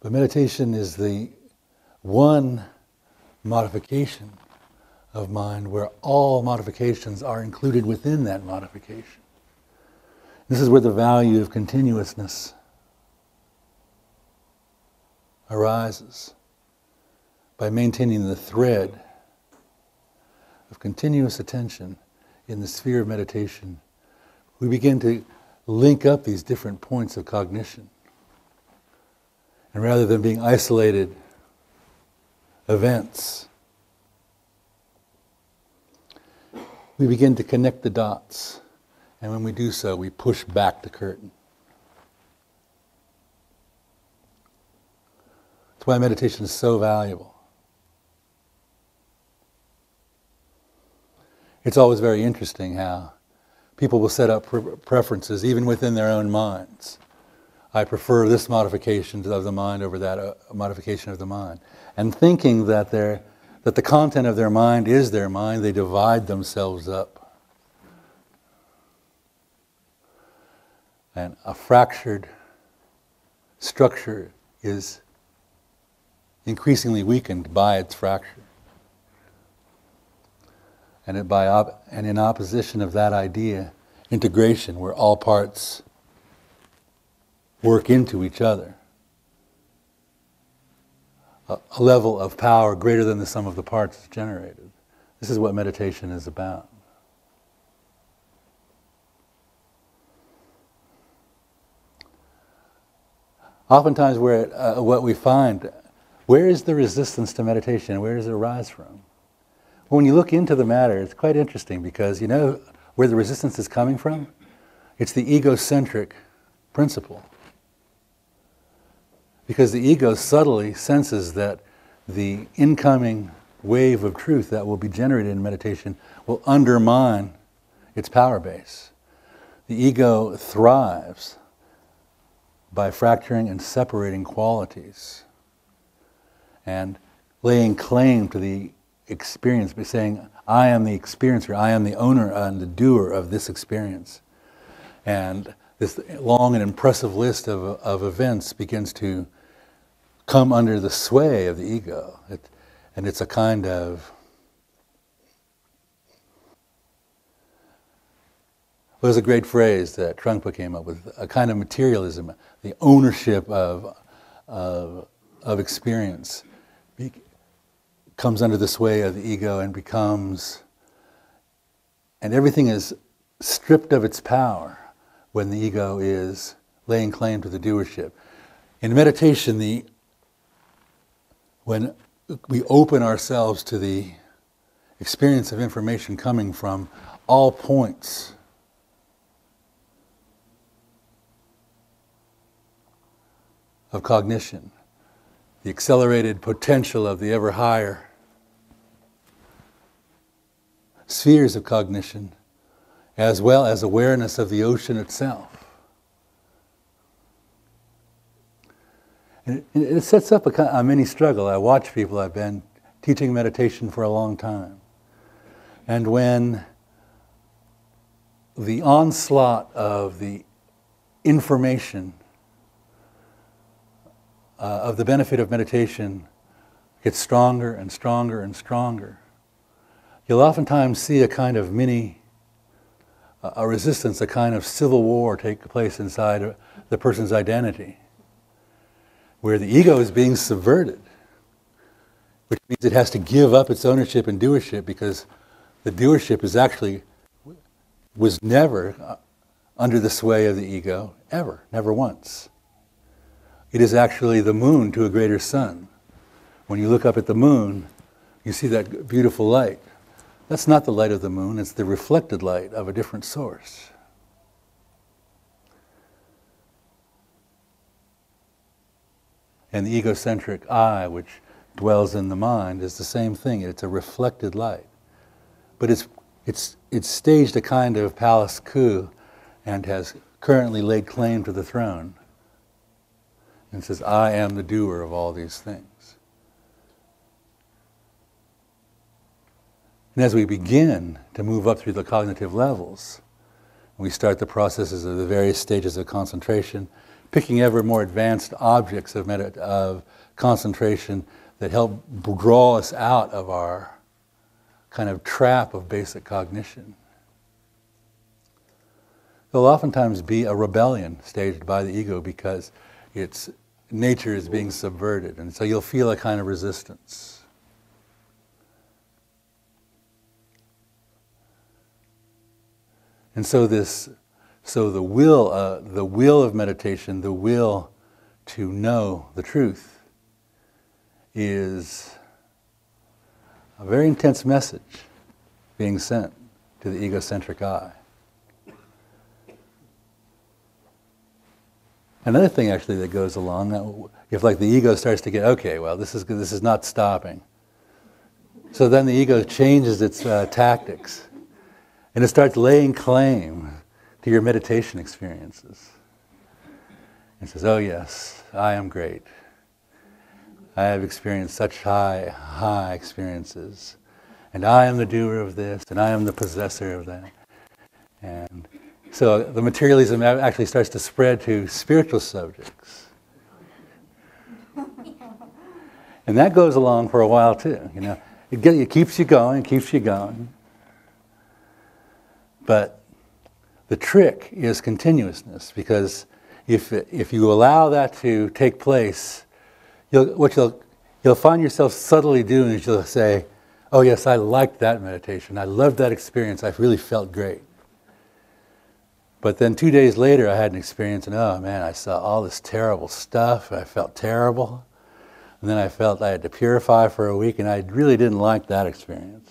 But meditation is the one modification of mind where all modifications are included within that modification. This is where the value of continuousness arises. By maintaining the thread of continuous attention in the sphere of meditation, we begin to link up these different points of cognition. And rather than being isolated events, we begin to connect the dots. And when we do so, we push back the curtain. That's why meditation is so valuable. It's always very interesting how people will set up preferences, even within their own minds. I prefer this modification of the mind over that modification of the mind. And thinking that the content of their mind is their mind, they divide themselves up. And a fractured structure is increasingly weakened by its fracture. And in opposition of that idea, integration, where all parts work into each other, a level of power greater than the sum of the parts is generated. This is what meditation is about. Oftentimes what we find, where is the resistance to meditation? Where does it arise from? When you look into the matter, it's quite interesting because you know where the resistance is coming from? It's the egocentric principle. Because the ego subtly senses that the incoming wave of truth that will be generated in meditation will undermine its power base. The ego thrives by fracturing and separating qualities and laying claim to the experience by saying, I am the experiencer, I am the owner and the doer of this experience. And this long and impressive list of events begins to come under the sway of the ego. And it's a kind of, well, there's a great phrase that Trungpa came up with, a kind of materialism, the ownership of experience comes under the sway of the ego and everything is stripped of its power when the ego is laying claim to the doership. In meditation, when we open ourselves to the experience of information coming from all points of cognition, the accelerated potential of the ever higher spheres of cognition, as well as awareness of the ocean itself. And it sets up a mini struggle. I watch people, I've been teaching meditation for a long time. And when the onslaught of the information of the benefit of meditation gets stronger and stronger and stronger, you'll oftentimes see a kind of a resistance, a kind of civil war take place inside the person's identity, where the ego is being subverted, which means it has to give up its ownership and doership, because the doership was never under the sway of the ego, ever, never once. It is actually the moon to a greater sun. When you look up at the moon, you see that beautiful light. That's not the light of the moon, it's the reflected light of a different source. And the egocentric I, which dwells in the mind, is the same thing. It's a reflected light. But it's staged a kind of palace coup and has currently laid claim to the throne. And says, I am the doer of all these things. And as we begin to move up through the cognitive levels, we start the processes of the various stages of concentration, picking ever more advanced objects of concentration that help draw us out of our kind of trap of basic cognition. There'll oftentimes be a rebellion staged by the ego because its nature is being subverted, and so you'll feel a kind of resistance. And so the will of meditation, the will to know the truth, is a very intense message being sent to the egocentric I. Another thing actually that goes along, if like the ego starts to get, okay, well this is not stopping. So then the ego changes its tactics, and it starts laying claim to your meditation experiences. It says, oh yes, I am great. I have experienced such high experiences, and I am the doer of this, and I am the possessor of that. And so the materialism actually starts to spread to spiritual subjects. And that goes along for a while too, you know. It keeps you going. But the trick is continuousness, because if you allow that to take place, you'll find yourself subtly doing is you'll say, oh yes, I liked that meditation. I loved that experience. I really felt great. But then 2 days later, I had an experience, and oh man, I saw all this terrible stuff, and I felt terrible. And then I felt I had to purify for a week, and I really didn't like that experience.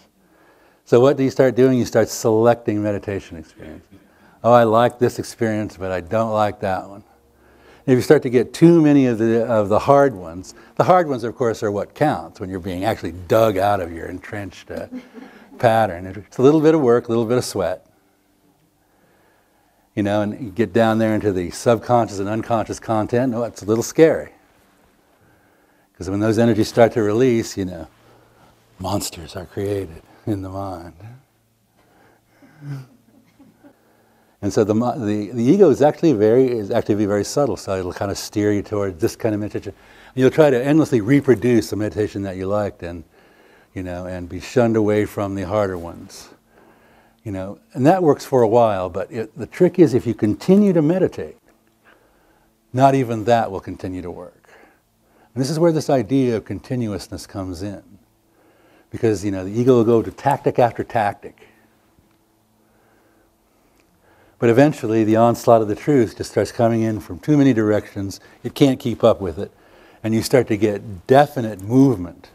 So what do you start doing? You start selecting meditation experiences. Oh, I like this experience, but I don't like that one. And if you start to get too many of the hard ones, of course, are what counts when you're being actually dug out of your entrenched pattern. It's a little bit of work, a little bit of sweat. You know, and you get down there into the subconscious and unconscious content, it's a little scary. Because when those energies start to release, you know, monsters are created in the mind. And so the ego is actually very subtle, so it'll kind of steer you towards this kind of meditation. You'll try to endlessly reproduce the meditation that you liked, and you know, and be shunned away from the harder ones. You know, and that works for a while, but the trick is if you continue to meditate, not even that will continue to work. And this is where this idea of continuousness comes in. Because, you know, the ego will go to tactic after tactic. But eventually the onslaught of the truth just starts coming in from too many directions. It can't keep up with it. And you start to get definite movement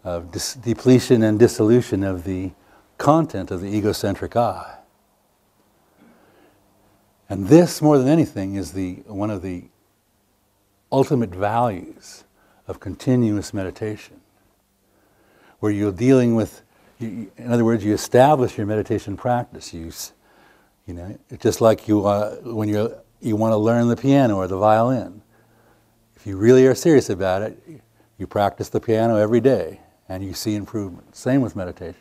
of depletion and dissolution of the content of the egocentric I. And this, more than anything, is one of the ultimate values of continuous meditation, where you're dealing with, in other words, you establish your meditation practice. You know, it's just like when you want to learn the piano or the violin. If you really are serious about it, you practice the piano every day, and you see improvement. Same with meditation.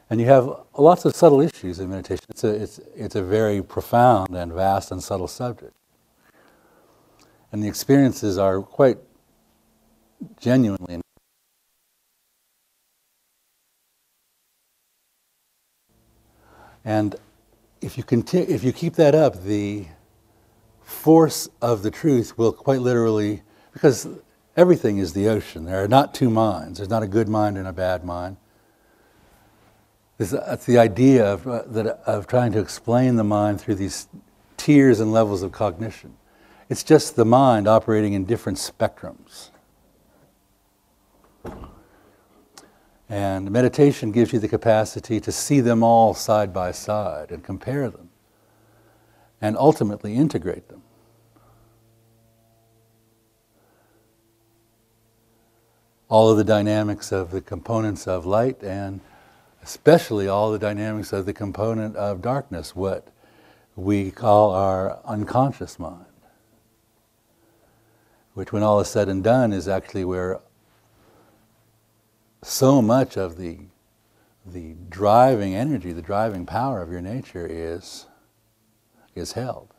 And you have lots of subtle issues in meditation. It's a very profound and vast and subtle subject. And the experiences are quite genuinely. And if you keep that up, the force of the truth will quite literally, because everything is the ocean. There are not two minds. There's not a good mind and a bad mind. That's the idea of trying to explain the mind through these tiers and levels of cognition. It's just the mind operating in different spectrums. And meditation gives you the capacity to see them all side by side and compare them and ultimately integrate them. All of the dynamics of the components of light, and especially all the dynamics of the component of darkness, what we call our unconscious mind, which when all is said and done is actually where so much of the driving energy, the driving power of your nature is held.